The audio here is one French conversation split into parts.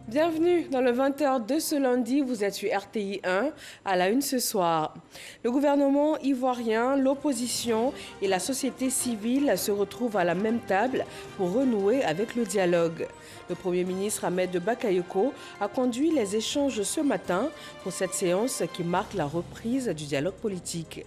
Bienvenue dans le 20h de ce lundi, vous êtes sur RTI 1 à la une ce soir. Le gouvernement ivoirien, l'opposition et la société civile se retrouvent à la même table pour renouer avec le dialogue. Le Premier ministre Ahmed Bakayoko a conduit les échanges ce matin pour cette séance qui marque la reprise du dialogue politique.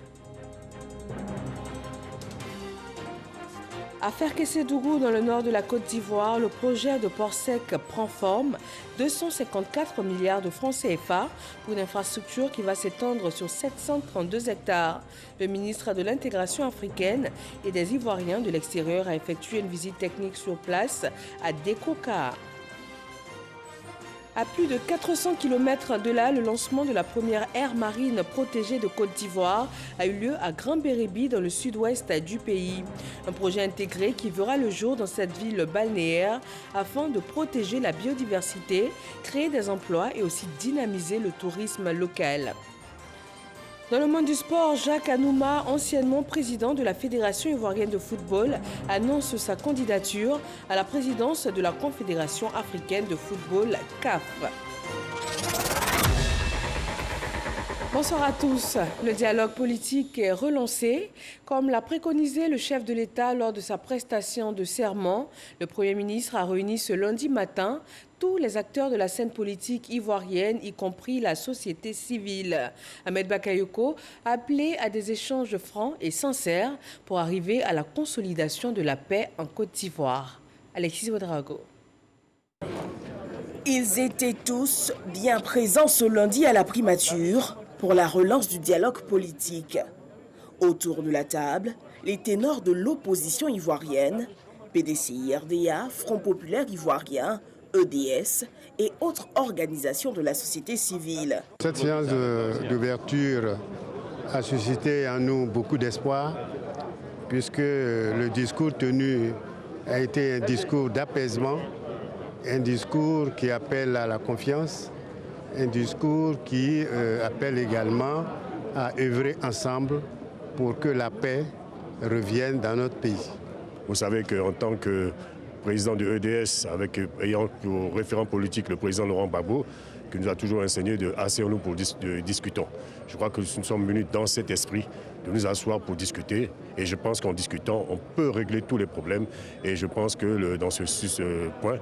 À Ferkessédougou, dans le nord de la Côte d'Ivoire, le projet de port sec prend forme. 254 milliards de francs CFA pour une infrastructure qui va s'étendre sur 732 hectares. Le ministre de l'Intégration africaine et des Ivoiriens de l'extérieur a effectué une visite technique sur place à Dekoka. À plus de 400 km de là, le lancement de la première aire marine protégée de Côte d'Ivoire a eu lieu à Grand-Bérébi, dans le sud-ouest du pays. Un projet intégré qui verra le jour dans cette ville balnéaire afin de protéger la biodiversité, créer des emplois et aussi dynamiser le tourisme local. Dans le monde du sport, Jacques Anouma, anciennement président de la Fédération ivoirienne de football, annonce sa candidature à la présidence de la Confédération africaine de football, CAF. Bonsoir à tous. Le dialogue politique est relancé. Comme l'a préconisé le chef de l'État lors de sa prestation de serment, le Premier ministre a réuni ce lundi matin tous les acteurs de la scène politique ivoirienne, y compris la société civile. Ahmed Bakayoko a appelé à des échanges francs et sincères pour arriver à la consolidation de la paix en Côte d'Ivoire. Alexis Ouedraogo. Ils étaient tous bien présents ce lundi à la primature pour la relance du dialogue politique. Autour de la table, les ténors de l'opposition ivoirienne, PDCI-RDA, Front populaire ivoirien, EDS et autres organisations de la société civile. Cette séance d'ouverture a suscité en nous beaucoup d'espoir, puisque le discours tenu a été un discours d'apaisement, un discours qui appelle à la confiance, un discours qui appelle également à œuvrer ensemble pour que la paix revienne dans notre pays. Vous savez qu'en tant que président de EDS, ayant pour référent politique le président Laurent Gbagbo, qui nous a toujours enseigné de asseyons-nous pour discutons. Je crois que nous sommes venus dans cet esprit de nous asseoir pour discuter. Et je pense qu'en discutant, on peut régler tous les problèmes. Et je pense que dans ce point,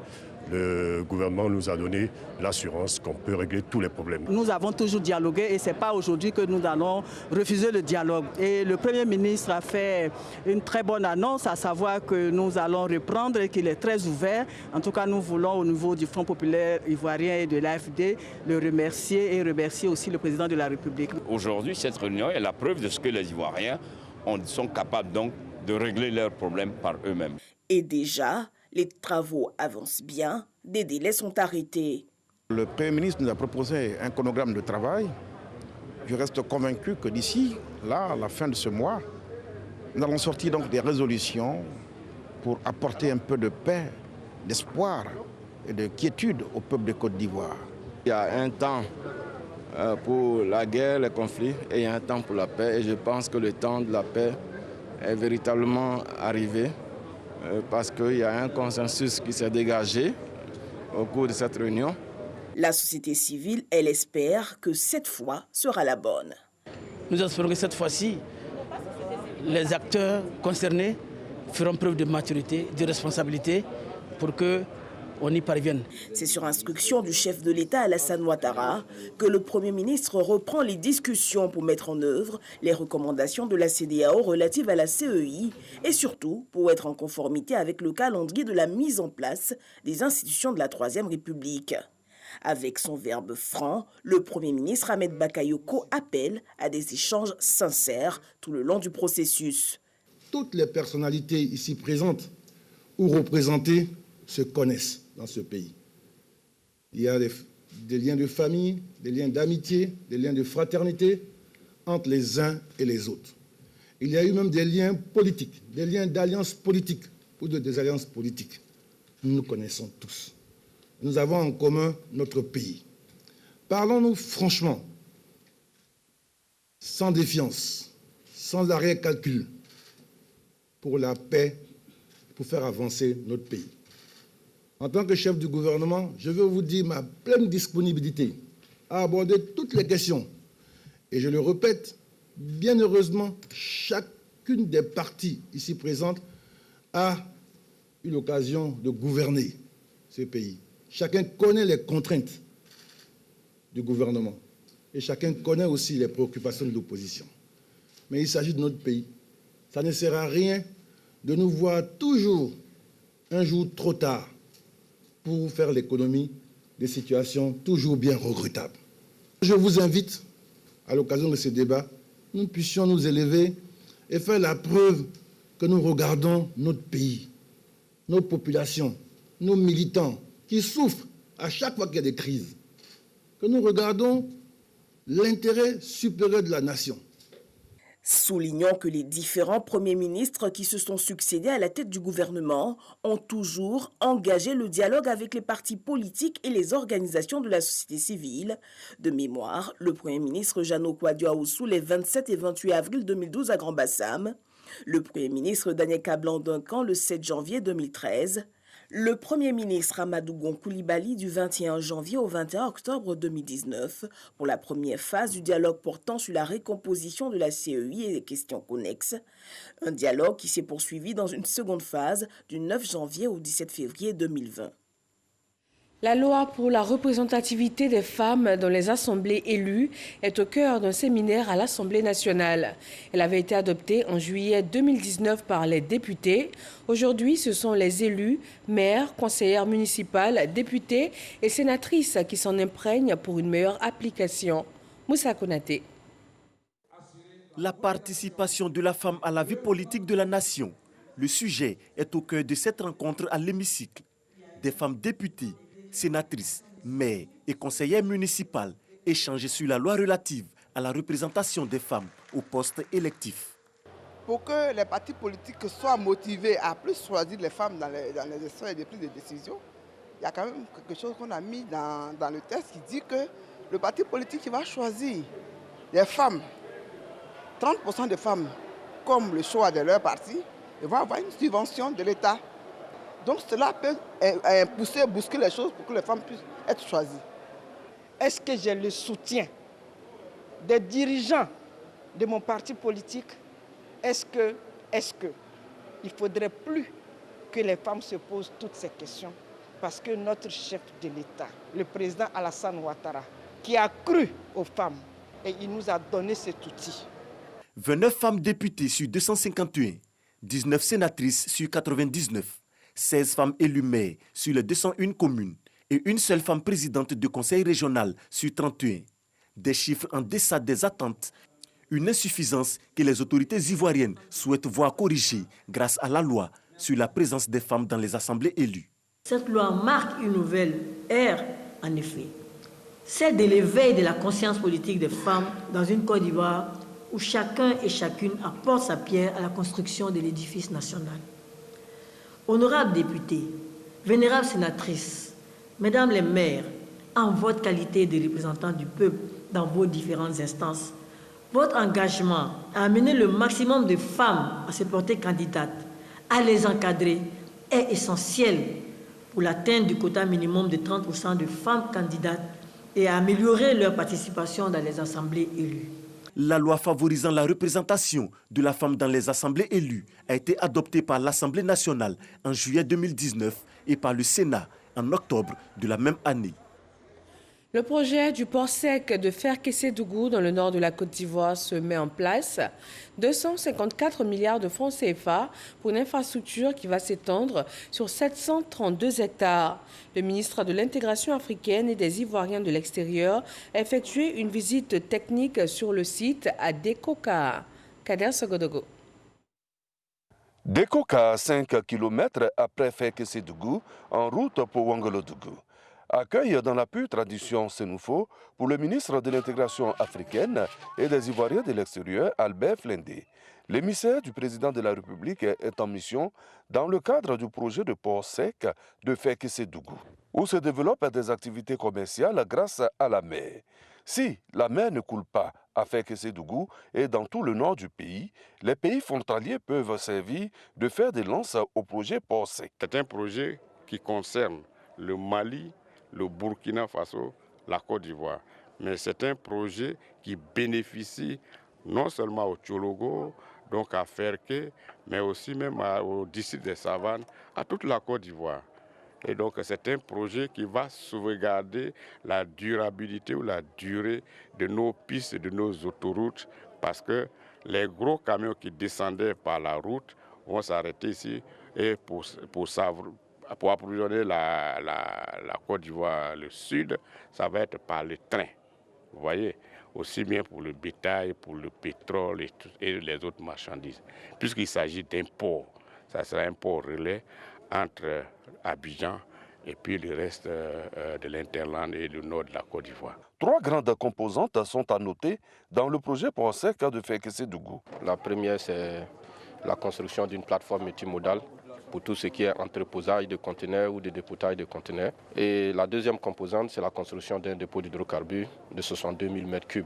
le gouvernement nous a donné l'assurance qu'on peut régler tous les problèmes. Nous avons toujours dialogué et ce n'est pas aujourd'hui que nous allons refuser le dialogue. Et le Premier ministre a fait une très bonne annonce, à savoir que nous allons reprendre et qu'il est très ouvert. En tout cas, nous voulons au niveau du Front populaire ivoirien et de l'AFD le remercier et remercier aussi le président de la République. Aujourd'hui, cette réunion est la preuve de ce que les Ivoiriens sont capables donc de régler leurs problèmes par eux-mêmes. Et déjà, les travaux avancent bien, des délais sont arrêtés. Le Premier ministre nous a proposé un chronogramme de travail. Je reste convaincu que d'ici, à la fin de ce mois, nous allons sortir donc des résolutions pour apporter un peu de paix, d'espoir et de quiétude au peuple de Côte d'Ivoire. Il y a un temps pour la guerre, les conflits, et il y a un temps pour la paix. Et je pense que le temps de la paix est véritablement arrivé. Parce qu'il y a un consensus qui s'est dégagé au cours de cette réunion. La société civile, elle espère que cette fois sera la bonne. Nous espérons que cette fois-ci, les acteurs concernés feront preuve de maturité, de responsabilité pour qu'on y parvienne. C'est sur instruction du chef de l'État Alassane Ouattara que le Premier ministre reprend les discussions pour mettre en œuvre les recommandations de la CEDEAO relatives à la CEI et surtout pour être en conformité avec le calendrier de la mise en place des institutions de la Troisième République. Avec son verbe franc, le Premier ministre Ahmed Bakayoko appelle à des échanges sincères tout le long du processus. Toutes les personnalités ici présentes ou représentées se connaissent dans ce pays. Il y a des liens de famille, des liens d'amitié, des liens de fraternité entre les uns et les autres. Il y a eu même des liens politiques, des liens d'alliance politique ou de désalliance politique. Nous nous connaissons tous. Nous avons en commun notre pays. Parlons-nous franchement, sans défiance, sans arrière-calcul, pour la paix, pour faire avancer notre pays. En tant que chef du gouvernement, je veux vous dire ma pleine disponibilité à aborder toutes les questions. Et je le répète, bien heureusement, chacune des parties ici présentes a eu l'occasion de gouverner ce pays. Chacun connaît les contraintes du gouvernement et chacun connaît aussi les préoccupations de l'opposition. Mais il s'agit de notre pays. Ça ne sert à rien de nous voir toujours un jour trop tard pour faire l'économie des situations toujours bien regrettables. Je vous invite, à l'occasion de ce débat, nous puissions nous élever et faire la preuve que nous regardons notre pays, nos populations, nos militants qui souffrent à chaque fois qu'il y a des crises, que nous regardons l'intérêt supérieur de la nation. Soulignant que les différents premiers ministres qui se sont succédés à la tête du gouvernement ont toujours engagé le dialogue avec les partis politiques et les organisations de la société civile. De mémoire, le premier ministre Jeannot Kouadio-Aoussou les 27 et 28 avril 2012 à Grand-Bassam, le premier ministre Daniel Kablan-Duncan le 7 janvier 2013, le premier ministre Amadou Gon Coulibaly du 21 janvier au 21 octobre 2019 pour la première phase du dialogue portant sur la récomposition de la CEI et les questions connexes. Un dialogue qui s'est poursuivi dans une seconde phase du 9 janvier au 17 février 2020. La loi pour la représentativité des femmes dans les assemblées élues est au cœur d'un séminaire à l'Assemblée nationale. Elle avait été adoptée en juillet 2019 par les députés. Aujourd'hui, ce sont les élus, maires, conseillères municipales, députés et sénatrices qui s'en imprègnent pour une meilleure application. Moussa Konaté. La participation de la femme à la vie politique de la nation. Le sujet est au cœur de cette rencontre à l'hémicycle. Des femmes députées, sénatrices, maires et conseillères municipales échangent sur la loi relative à la représentation des femmes aux postes électifs. Pour que les partis politiques soient motivés à plus choisir les femmes dans les instances et les prises de décision, il y a quand même quelque chose qu'on a mis dans le texte qui dit que le parti politique qui va choisir les femmes, 30% des femmes, comme le choix de leur parti, ils vont avoir une subvention de l'État. Donc cela peut pousser, bousculer les choses pour que les femmes puissent être choisies. Est-ce que j'ai le soutien des dirigeants de mon parti politique? Est-ce que il ne faudrait plus que les femmes se posent toutes ces questions? Parce que notre chef de l'État, le président Alassane Ouattara, qui a cru aux femmes, et il nous a donné cet outil. 29 femmes députées sur 251, 19 sénatrices sur 99. 16 femmes élues maires sur les 201 communes et une seule femme présidente de conseil régional sur 31. Des chiffres en deçà des attentes, une insuffisance que les autorités ivoiriennes souhaitent voir corrigée grâce à la loi sur la présence des femmes dans les assemblées élues. Cette loi marque une nouvelle ère, en effet, celle de l'éveil de la conscience politique des femmes dans une Côte d'Ivoire où chacun et chacune apporte sa pierre à la construction de l'édifice national. Honorables députés, vénérables sénatrices, mesdames les maires, en votre qualité de représentants du peuple dans vos différentes instances, votre engagement à amener le maximum de femmes à se porter candidates, à les encadrer, est essentiel pour l'atteinte du quota minimum de 30% de femmes candidates et à améliorer leur participation dans les assemblées élues. La loi favorisant la représentation de la femme dans les assemblées élues a été adoptée par l'Assemblée nationale en juillet 2019 et par le Sénat en octobre de la même année. Le projet du port sec de Ferkessé-Dougou dans le nord de la Côte d'Ivoire se met en place. 254 milliards de francs CFA pour une infrastructure qui va s'étendre sur 732 hectares. Le ministre de l'Intégration africaine et des Ivoiriens de l'extérieur a effectué une visite technique sur le site à Dekoka. Kader Sogodogo. Dekoka, 5 km après Ferkessé-Dougou, en route pour Ouangolo-Dougou. Accueille dans la pure tradition Sénoufo pour le ministre de l'Intégration africaine et des Ivoiriens de l'extérieur, Albert Flendé. L'émissaire du président de la République est en mission dans le cadre du projet de port sec de Ferkessé-Dougou, où se développent des activités commerciales grâce à la mer. Si la mer ne coule pas à Ferkessé-Dougou et dans tout le nord du pays, les pays frontaliers peuvent servir de fer de lance au projet port sec. C'est un projet qui concerne le Mali, le Burkina Faso, la Côte d'Ivoire. Mais c'est un projet qui bénéficie non seulement au Tchologo, donc à Ferké, mais aussi même au district des Savanes, à toute la Côte d'Ivoire. Et donc c'est un projet qui va sauvegarder la durabilité ou la durée de nos pistes et de nos autoroutes, parce que les gros camions qui descendaient par la route vont s'arrêter ici et pour approvisionner la Côte d'Ivoire, le sud, ça va être par le train. Vous voyez, aussi bien pour le bétail, pour le pétrole et les autres marchandises. Puisqu'il s'agit d'un port, ça sera un port relais entre Abidjan et puis le reste de l'Interland et du nord de la Côte d'Ivoire. 3 grandes composantes sont à noter dans le projet port sec de Fekese-Dougou. La première, c'est la construction d'une plateforme multimodale pour tout ce qui est entreposage de conteneurs ou de dépotage de conteneurs. Et la deuxième composante, c'est la construction d'un dépôt d'hydrocarbures de 62 000 m3.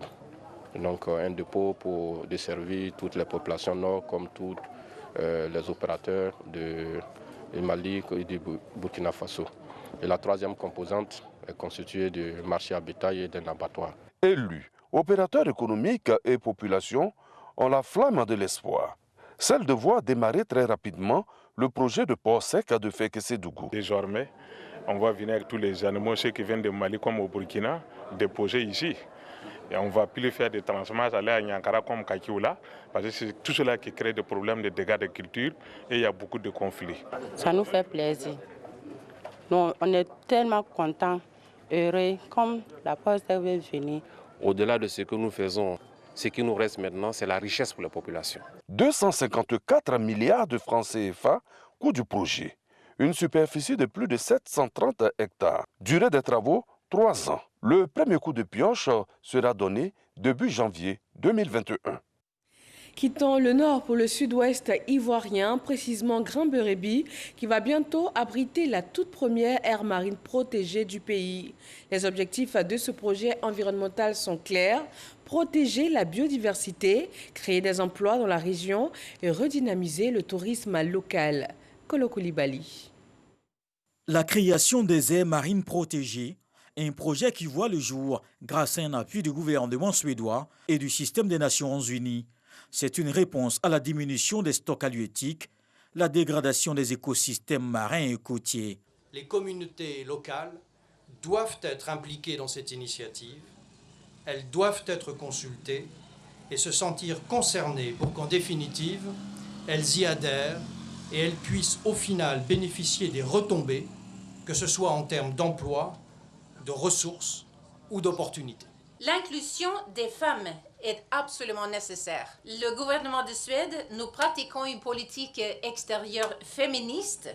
Donc un dépôt pour desservir toutes les populations nord comme tous les opérateurs du Mali et du Burkina Faso. Et la troisième composante est constituée du marché à bétail et d'un abattoir. Élus, opérateurs économiques et population ont la flamme de l'espoir, celle de voir démarrer très rapidement le projet de port sec de Fekese-Dougou. Désormais, on va venir avec tous les animaux, ceux qui viennent de Mali comme au Burkina, déposer ici. Et on ne va plus faire des transmanches, aller à Nyankara comme Kakioula, parce que c'est tout cela qui crée des problèmes de dégâts de culture et il y a beaucoup de conflits. Ça nous fait plaisir. Nous, on est tellement contents, heureux, comme la poste est venue. Au-delà de ce que nous faisons, ce qui nous reste maintenant, c'est la richesse pour la population. 254 milliards de francs CFA, coût du projet. Une superficie de plus de 730 hectares. Durée des travaux, 3 ans. Le premier coup de pioche sera donné début janvier 2021. Quittons le nord pour le sud-ouest ivoirien, précisément Grand-Bérébi, qui va bientôt abriter la toute première aire marine protégée du pays. Les objectifs de ce projet environnemental sont clairs: protéger la biodiversité, créer des emplois dans la région et redynamiser le tourisme local. Kolo Koulibaly. La création des aires marines protégées, un projet qui voit le jour grâce à un appui du gouvernement suédois et du système des Nations Unies. C'est une réponse à la diminution des stocks halieutiques, la dégradation des écosystèmes marins et côtiers. Les communautés locales doivent être impliquées dans cette initiative, elles doivent être consultées et se sentir concernées pour qu'en définitive, elles y adhèrent et elles puissent au final bénéficier des retombées, que ce soit en termes d'emploi, de ressources ou d'opportunités. L'inclusion des femmes est absolument nécessaire. Le gouvernement de Suède, nous pratiquons une politique extérieure féministe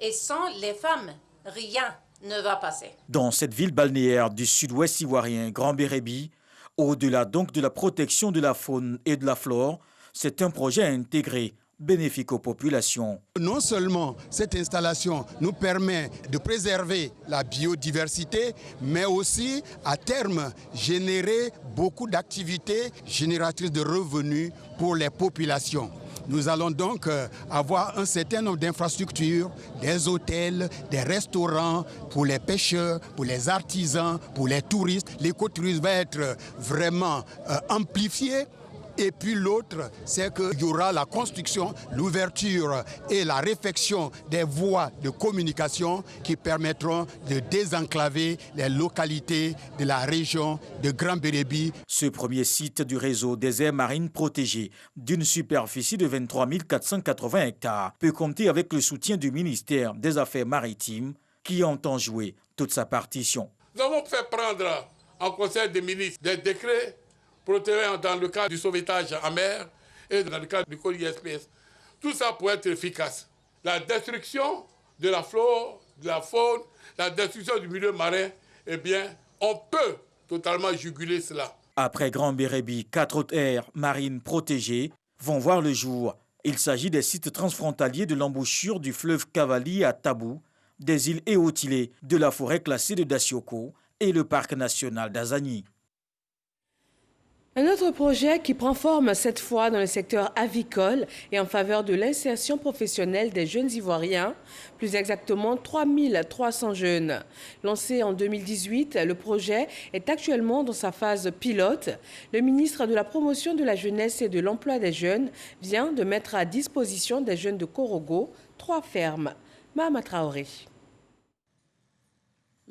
et sans les femmes, rien ne va passer. Dans cette ville balnéaire du sud-ouest ivoirien, Grand-Bérébi, au-delà donc de la protection de la faune et de la flore, c'est un projet intégré, bénéfique aux populations. Non seulement cette installation nous permet de préserver la biodiversité, mais aussi à terme générer beaucoup d'activités génératrices de revenus pour les populations. Nous allons donc avoir un certain nombre d'infrastructures, des hôtels, des restaurants pour les pêcheurs, pour les artisans, pour les touristes. L'écotourisme va être vraiment amplifié. Et puis l'autre, c'est qu'il y aura la construction, l'ouverture et la réfection des voies de communication qui permettront de désenclaver les localités de la région de Grand-Bérébi. Ce premier site du réseau des aires marines protégées, d'une superficie de 23 480 hectares, peut compter avec le soutien du ministère des Affaires maritimes qui entend jouer toute sa partition. Nous avons fait prendre en conseil des ministres des décrets protégeant dans le cadre du sauvetage en mer et dans le cadre du code ISPS. Tout ça pour être efficace. La destruction de la flore, de la faune, la destruction du milieu marin, eh bien, on peut totalement juguler cela. Après Grand-Bérébi, 4 autres aires marines protégées vont voir le jour. Il s'agit des sites transfrontaliers de l'embouchure du fleuve Cavali à Tabou, des îles Éotilées, de la forêt classée de Dacioko et le parc national d'Azani. Un autre projet qui prend forme cette fois dans le secteur avicole et en faveur de l'insertion professionnelle des jeunes Ivoiriens, plus exactement 3300 jeunes. Lancé en 2018, le projet est actuellement dans sa phase pilote. Le ministre de la Promotion de la Jeunesse et de l'Emploi des Jeunes vient de mettre à disposition des jeunes de Korogo 3 fermes. Mahama Traoré.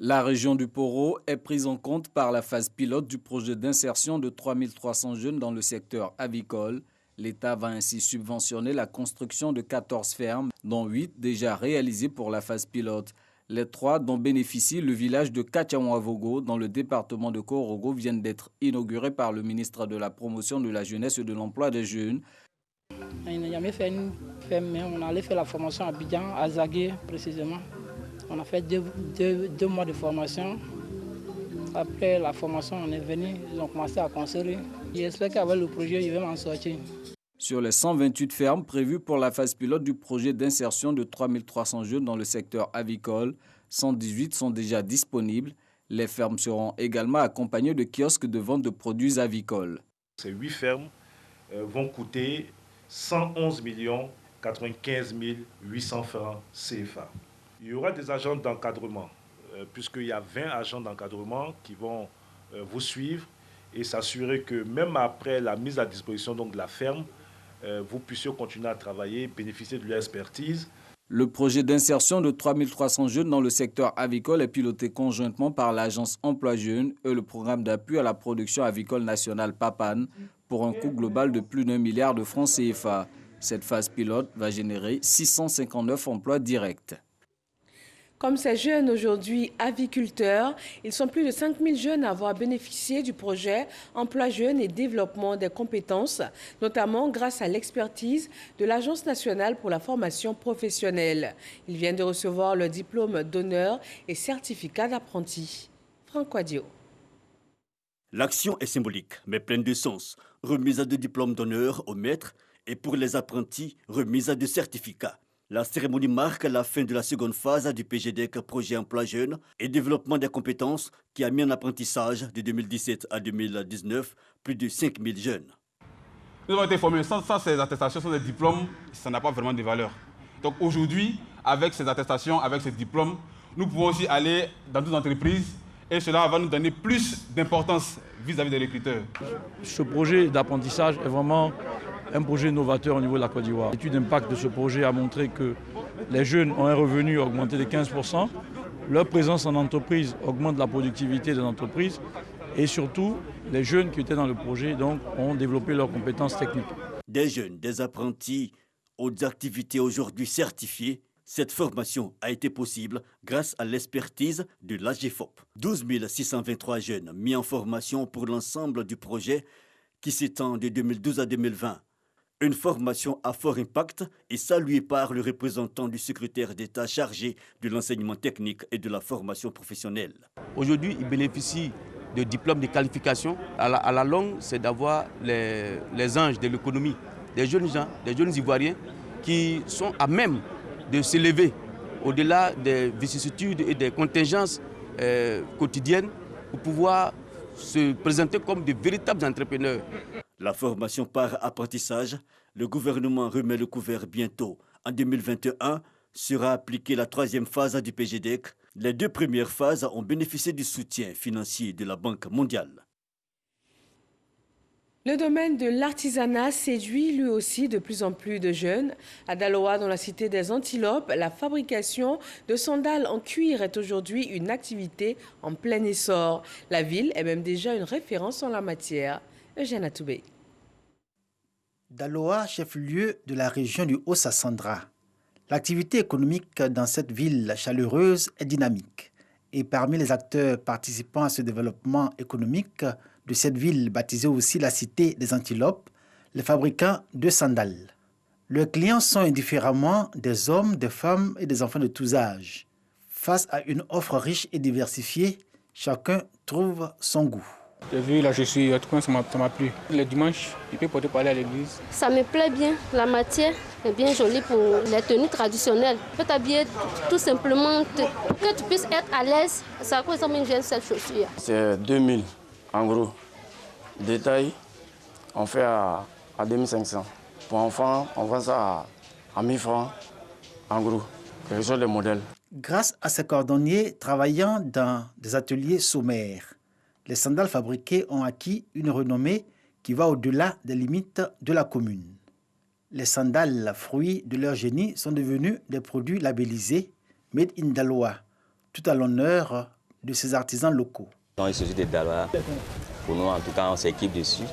La région du Poro est prise en compte par la phase pilote du projet d'insertion de 3300 jeunes dans le secteur avicole. L'État va ainsi subventionner la construction de 14 fermes, dont 8 déjà réalisées pour la phase pilote. Les 3 dont bénéficie le village de Katiamouavogo dans le département de Korogo viennent d'être inaugurés par le ministre de la Promotion de la Jeunesse et de l'Emploi des Jeunes. On n'a jamais fait une ferme, mais on allait faire la formation à Abidjan, à Zagué précisément. On a fait deux mois de formation. Après la formation, on est venu, ils ont commencé à construire. J'espère qu'avec le projet, ils vont m'en sortir. Sur les 128 fermes prévues pour la phase pilote du projet d'insertion de 3300 jeunes dans le secteur avicole, 118 sont déjà disponibles. Les fermes seront également accompagnées de kiosques de vente de produits avicoles. Ces 8 fermes vont coûter 111 95 800 francs CFA. Il y aura des agents d'encadrement, puisqu'il y a 20 agents d'encadrement qui vont vous suivre et s'assurer que même après la mise à disposition donc, de la ferme, vous puissiez continuer à travailler, bénéficier de leur expertise. Le projet d'insertion de 3300 jeunes dans le secteur avicole est piloté conjointement par l'agence Emploi Jeunes et le programme d'appui à la production avicole nationale PAPAN pour un coût global de plus d'1 milliard de francs CFA. Cette phase pilote va générer 659 emplois directs. Comme ces jeunes aujourd'hui aviculteurs, ils sont plus de 5000 jeunes à avoir bénéficié du projet Emploi Jeunes et Développement des compétences, notamment grâce à l'expertise de l'Agence nationale pour la formation professionnelle. Ils viennent de recevoir leur diplôme d'honneur et certificat d'apprenti. Franck Wadio. L'action est symbolique, mais pleine de sens. Remise de diplôme d'honneur aux maîtres et pour les apprentis, remise de certificats. La cérémonie marque la fin de la seconde phase du PGDEC, Projet Emploi Jeunes et Développement des compétences, qui a mis en apprentissage de 2017 à 2019 plus de 5000 jeunes. Nous avons été formés sans ces attestations, sans ces diplômes, ça n'a pas vraiment de valeur. Donc aujourd'hui, avec ces attestations, avec ces diplômes, nous pouvons aussi aller dans d'autres entreprises et cela va nous donner plus d'importance vis-à-vis des recruteurs. Ce projet d'apprentissage est vraiment un projet novateur au niveau de la Côte d'Ivoire. L'étude d'impact de ce projet a montré que les jeunes ont un revenu augmenté de 15%, leur présence en entreprise augmente la productivité des entreprises et surtout, les jeunes qui étaient dans le projet donc, ont développé leurs compétences techniques. Des jeunes, des apprentis, aux activités aujourd'hui certifiées, cette formation a été possible grâce à l'expertise de l'AGFOP. 12 623 jeunes mis en formation pour l'ensemble du projet qui s'étend de 2012 à 2020. Une formation à fort impact et saluée par le représentant du secrétaire d'État chargé de l'enseignement technique et de la formation professionnelle. Aujourd'hui, ils bénéficient de diplômes de qualification. À la longue, c'est d'avoir les anges de l'économie, des jeunes gens, des jeunes Ivoiriens qui sont à même de s'élever au-delà des vicissitudes et des contingences quotidiennes pour pouvoir se présenter comme de véritables entrepreneurs. La formation par apprentissage, le gouvernement remet le couvert bientôt. En 2021, sera appliquée la 3e phase du PGDEC. Les 2 premières phases ont bénéficié du soutien financier de la Banque mondiale. Le domaine de l'artisanat séduit lui aussi de plus en plus de jeunes. À Daloa, dans la cité des Antilopes, la fabrication de sandales en cuir est aujourd'hui une activité en plein essor. La ville est même déjà une référence en la matière. Eugène Atoubé. Daloa, chef-lieu de la région du Haut-Sassandra. L'activité économique dans cette ville chaleureuse est dynamique. Et parmi les acteurs participant à ce développement économique de cette ville, baptisée aussi la cité des Antilopes, les fabricants de sandales. Leurs clients sont indifféremment des hommes, des femmes et des enfants de tous âges. Face à une offre riche et diversifiée, chacun trouve son goût. J'ai vu là, je suis, en tout cas, ça m'a plu. Le dimanche, je peux porter parler à l'église. Ça me plaît bien. La matière est bien jolie pour les tenues traditionnelles. Tu peux t'habiller tout simplement, que tu puisses être à l'aise. C'est à quoi ça me gêne cette chaussure. C'est 2000 en gros. Détail on fait à 2500. Pour enfants, on vend ça à 1000 francs, en gros, quelque chose de modèle. Grâce à ces cordonniers travaillant dans des ateliers sommaires, les sandales fabriquées ont acquis une renommée qui va au-delà des limites de la commune. Les sandales, fruits de leur génie, sont devenus des produits labellisés Made in Daloa, tout à l'honneur de ces artisans locaux. Il s'agit de Daloa. Pour nous, en tout cas, on s'équipe dessus.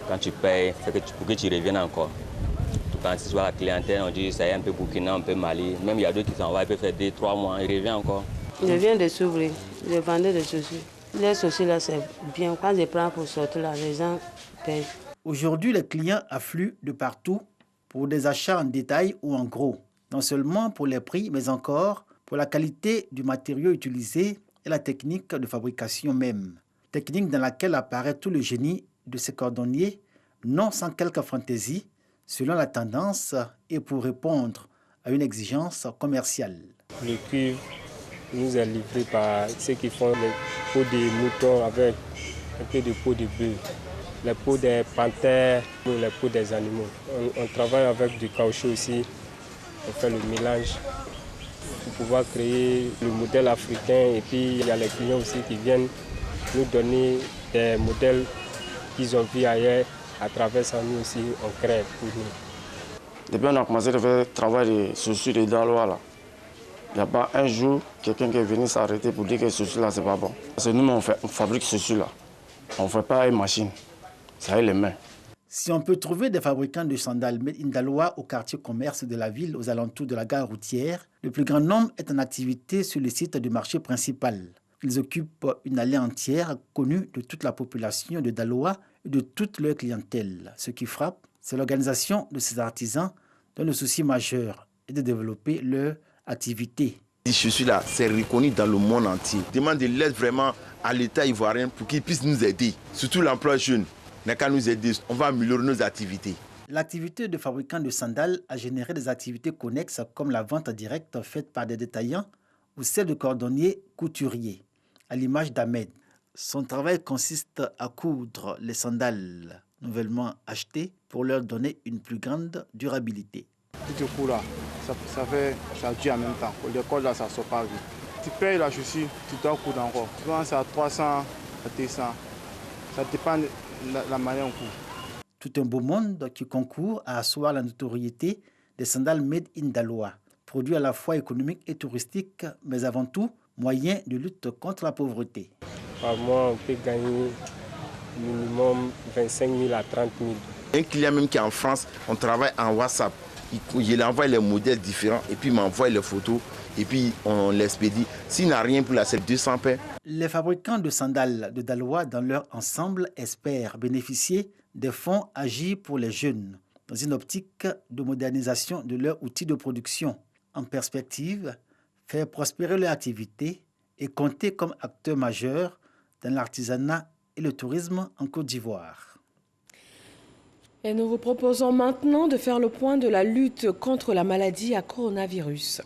Quand tu payes, pour que tu reviennes encore. Quand tu vois la clientèle, on dit ça y est un peu Burkina, un peu Mali. Même il y a d'autres qui s'en vont, ils peuvent faire 2-3 mois, ils reviennent encore. Je viens de s'ouvrir, je vendais des chaussures. Les chaussures là, c'est bien. Quand je prends pour sortir là, les gens payent. Aujourd'hui, les clients affluent de partout pour des achats en détail ou en gros. Non seulement pour les prix, mais encore pour la qualité du matériau utilisé et la technique de fabrication même. Technique dans laquelle apparaît tout le génie de ces cordonniers, non sans quelques fantaisies, selon la tendance et pour répondre à une exigence commerciale. Le cuivre nous est livré par ceux qui font les peaux de moutons avec un peu de peau de bœuf, les peaux des panthères, les peaux des animaux. On travaille avec du caoutchouc aussi, on fait le mélange pour pouvoir créer le modèle africain. Et puis il y a les clients aussi qui viennent nous donner des modèles qu'ils ont vus ailleurs. À travers ça, nous aussi, on crée pour nous. Depuis qu'on a commencé à faire le travail de chaussures de Daloa, là, il n'y a pas un jour quelqu'un qui est venu s'arrêter pour dire que ce chaussure là c'est pas bon. Parce que nous, on fabrique ce chaussure là. On ne fait pas une machine, ça a les mains. Si on peut trouver des fabricants de sandales Made in Daloa au quartier commerce de la ville, aux alentours de la gare routière, le plus grand nombre est en activité sur le site du marché principal. Ils occupent une allée entière connue de toute la population de Daloa et de toute leur clientèle. Ce qui frappe, c'est l'organisation de ces artisans dont le souci majeur est de développer leur activité. Je suis là, c'est reconnu dans le monde entier. Je demande de l'aide vraiment à l'État ivoirien pour qu'il puisse nous aider. Surtout l'emploi jeune. N'a qu'à nous aider, on va améliorer nos activités. L'activité de fabricant de sandales a généré des activités connexes comme la vente directe faite par des détaillants ou celle de cordonniers couturiers, à l'image d'Ahmed. Son travail consiste à coudre les sandales nouvellement achetées pour leur donner une plus grande durabilité. Tu te couds là, ça dure en même temps. Pour le code là, ça ne sort pas vite. Tu payes la chaussure, tu dois coudre encore. Souvent c'est à 300, à 200. Ça dépend de la manière dont on coud. Tout un beau monde qui concourt à asseoir la notoriété des sandales Made in Daloa, produits à la fois économiques et touristiques, mais avant tout, moyen de lutte contre la pauvreté. Par mois, on peut gagner minimum 25 000 à 30 000. Un client même qui est en France, on travaille en WhatsApp. Il envoie les modèles différents et puis il m'envoie les photos et puis on l'expédie. S'il n'a rien pour la, c'est 200 paires. Les fabricants de sandales de Daloa dans leur ensemble espèrent bénéficier des fonds agis pour les jeunes dans une optique de modernisation de leurs outils de production. En perspective, faire prospérer leur activité et compter comme acteur majeur dans l'artisanat et le tourisme en Côte d'Ivoire. Et nous vous proposons maintenant de faire le point de la lutte contre la maladie à coronavirus.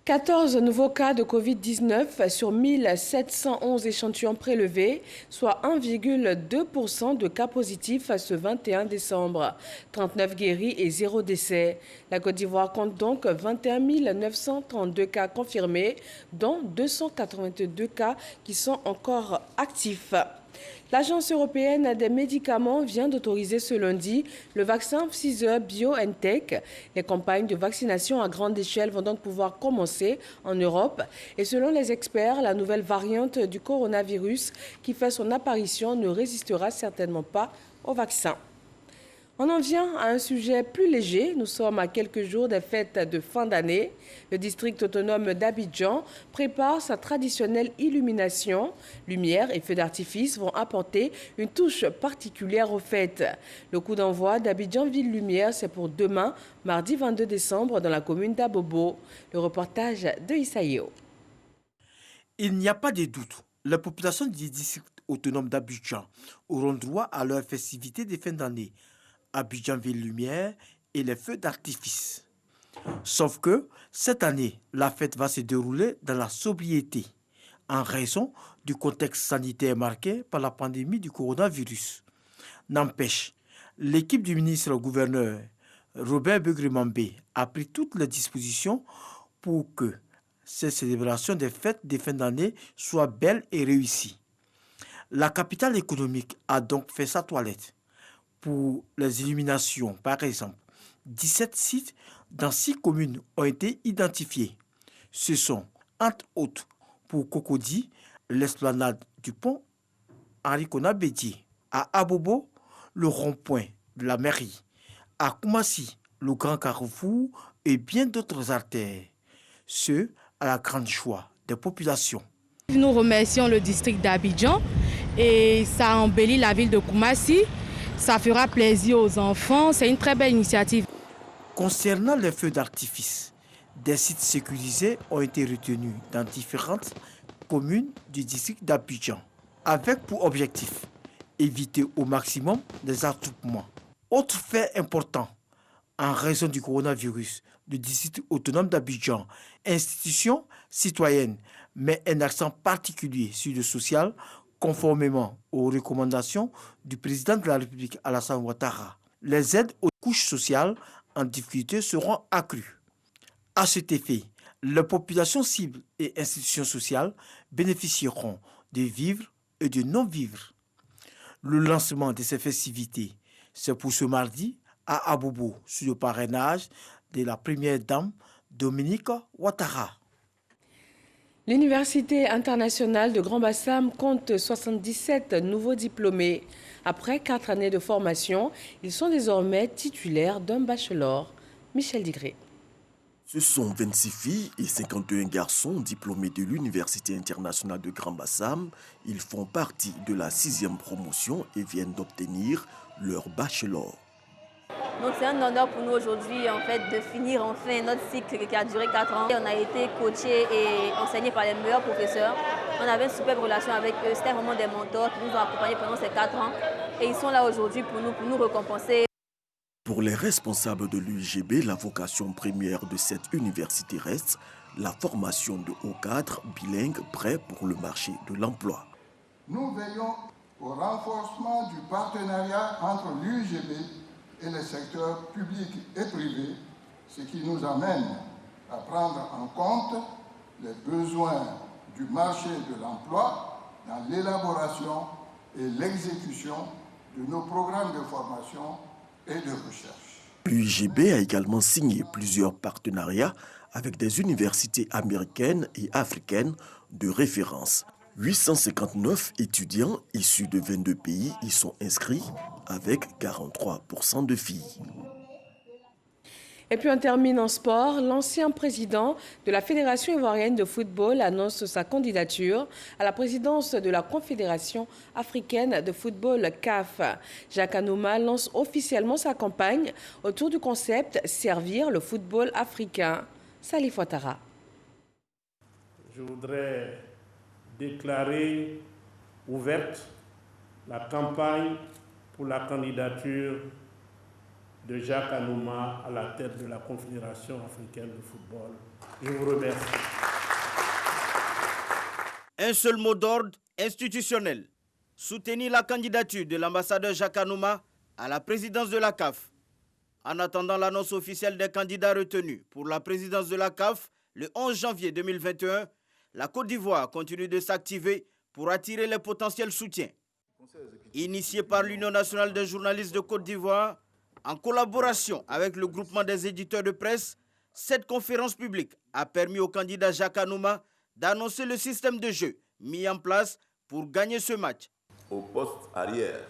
14 nouveaux cas de Covid-19 sur 1711 échantillons prélevés, soit 1,2% de cas positifs ce 21 décembre. 39 guéris et 0 décès. La Côte d'Ivoire compte donc 21 932 cas confirmés, dont 282 cas qui sont encore actifs. L'Agence européenne des médicaments vient d'autoriser ce lundi le vaccin Pfizer BioNTech. Les campagnes de vaccination à grande échelle vont donc pouvoir commencer en Europe. Et selon les experts, la nouvelle variante du coronavirus qui fait son apparition ne résistera certainement pas au vaccin. On en vient à un sujet plus léger. Nous sommes à quelques jours des fêtes de fin d'année. Le district autonome d'Abidjan prépare sa traditionnelle illumination. Lumière et feux d'artifice vont apporter une touche particulière aux fêtes. Le coup d'envoi d'Abidjan Ville Lumière, c'est pour demain, mardi 22 décembre, dans la commune d'Abobo. Le reportage de Isaïo. Il n'y a pas de doute. La population du district autonome d'Abidjan auront droit à leurs festivités de fin d'année. Abidjan Ville Lumière et les feux d'artifice. Sauf que cette année, la fête va se dérouler dans la sobriété en raison du contexte sanitaire marqué par la pandémie du coronavirus. N'empêche, l'équipe du ministre-gouverneur Robert Begremambé a pris toutes les dispositions pour que cette célébration des fêtes de fin d'année soit belle et réussie. La capitale économique a donc fait sa toilette. Pour les illuminations, par exemple, 17 sites dans 6 communes ont été identifiés. Ce sont, entre autres, pour Cocody, l'esplanade du pont Henri Konan-Bédié, à Abobo, le rond-point de la mairie, à Koumassi, le grand carrefour et bien d'autres artères. Ce, à la grande joie des populations. Nous remercions le district d'Abidjan et ça embellit la ville de Koumassi. Ça fera plaisir aux enfants. C'est une très belle initiative. Concernant les feux d'artifice, des sites sécurisés ont été retenus dans différentes communes du district d'Abidjan, avec pour objectif éviter au maximum des attroupements. Autre fait important, en raison du coronavirus, le district autonome d'Abidjan, institution citoyenne, met un accent particulier sur le social, conformément aux recommandations du président de la République Alassane Ouattara. Les aides aux couches sociales en difficulté seront accrues. À cet effet, les populations cibles et institutions sociales bénéficieront de vivres et de non-vivres. Le lancement de ces festivités, c'est pour ce mardi à Abobo, sous le parrainage de la première dame Dominique Ouattara. L'Université internationale de Grand-Bassam compte 77 nouveaux diplômés. Après 4 années de formation, ils sont désormais titulaires d'un bachelor. Michel Digré. Ce sont 26 filles et 51 garçons diplômés de l'Université internationale de Grand-Bassam. Ils font partie de la 6e promotion et viennent d'obtenir leur bachelor. Donc c'est un honneur pour nous aujourd'hui en fait, de finir enfin notre cycle qui a duré 4 ans. On a été coachés et enseignés par les meilleurs professeurs. On avait une superbe relation avec eux. C'était vraiment des mentors qui nous ont accompagnés pendant ces 4 ans. Et ils sont là aujourd'hui pour nous récompenser. Pour les responsables de l'UIGB, la vocation première de cette université reste la formation de hauts cadres bilingues prêts pour le marché de l'emploi. Nous veillons au renforcement du partenariat entre l'UIGB et les secteurs publics et privés, ce qui nous amène à prendre en compte les besoins du marché de l'emploi dans l'élaboration et l'exécution de nos programmes de formation et de recherche. L'UIGB a également signé plusieurs partenariats avec des universités américaines et africaines de référence. 859 étudiants issus de 22 pays y sont inscrits avec 43% de filles. Et puis on termine en sport. L'ancien président de la Fédération ivoirienne de football annonce sa candidature à la présidence de la Confédération africaine de football CAF. Jacques Anouma lance officiellement sa campagne autour du concept « Servir le football africain ». Salif Ouattara. Je voudrais déclarer ouverte la campagne pour la candidature de Jacques Anouma à la tête de la Confédération africaine de football. Je vous remercie. Un seul mot d'ordre institutionnel. Soutenir la candidature de l'ambassadeur Jacques Anouma à la présidence de la CAF. En attendant l'annonce officielle des candidats retenus pour la présidence de la CAF le 11 janvier 2021, la Côte d'Ivoire continue de s'activer pour attirer les potentiels soutiens. Initié par l'Union nationale des journalistes de Côte d'Ivoire, en collaboration avec le groupement des éditeurs de presse, cette conférence publique a permis au candidat Jacques Anouma d'annoncer le système de jeu mis en place pour gagner ce match. Au poste arrière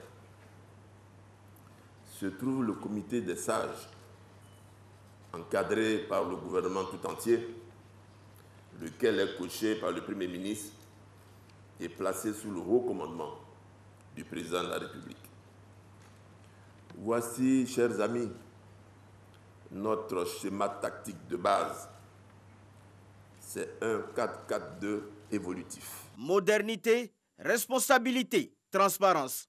se trouve le comité des sages, encadré par le gouvernement tout entier, lequel est coaché par le Premier ministre et placé sous le haut commandement du président de la République. Voici, chers amis, notre schéma tactique de base. C'est un 4-4-2 évolutif. Modernité, responsabilité, transparence.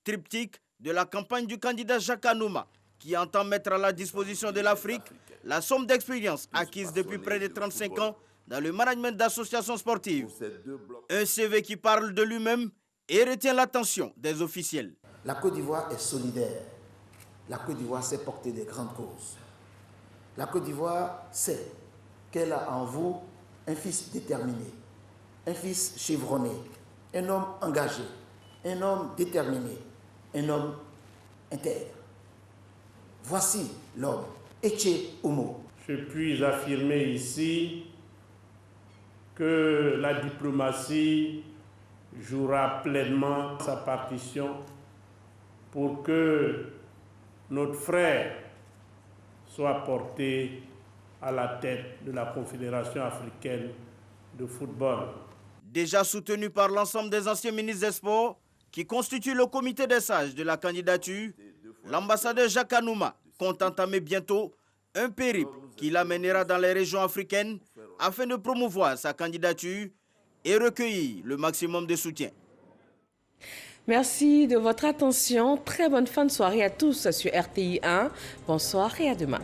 Triptyque de la campagne du candidat Jacques Anouma qui entend mettre à la disposition de l'Afrique la somme d'expérience acquise depuis près de 35 ans dans le management d'associations sportives. Un CV qui parle de lui-même et retient l'attention des officiels. La Côte d'Ivoire est solidaire. La Côte d'Ivoire sait porter des grandes causes. La Côte d'Ivoire sait qu'elle a en vous un fils déterminé, un fils chevronné, un homme engagé, un homme déterminé, un homme intègre. Voici l'homme, Etche Omo. Je puis affirmer ici que la diplomatie jouera pleinement sa partition pour que notre frère soit porté à la tête de la Confédération africaine de football. Déjà soutenu par l'ensemble des anciens ministres des Sports qui constituent le comité des sages de la candidature, l'ambassadeur Jacques Anouma compte entamer bientôt un périple qui l'amènera dans les régions africaines afin de promouvoir sa candidature et recueillir le maximum de soutien. Merci de votre attention. Très bonne fin de soirée à tous sur RTI 1. Bonsoir et à demain.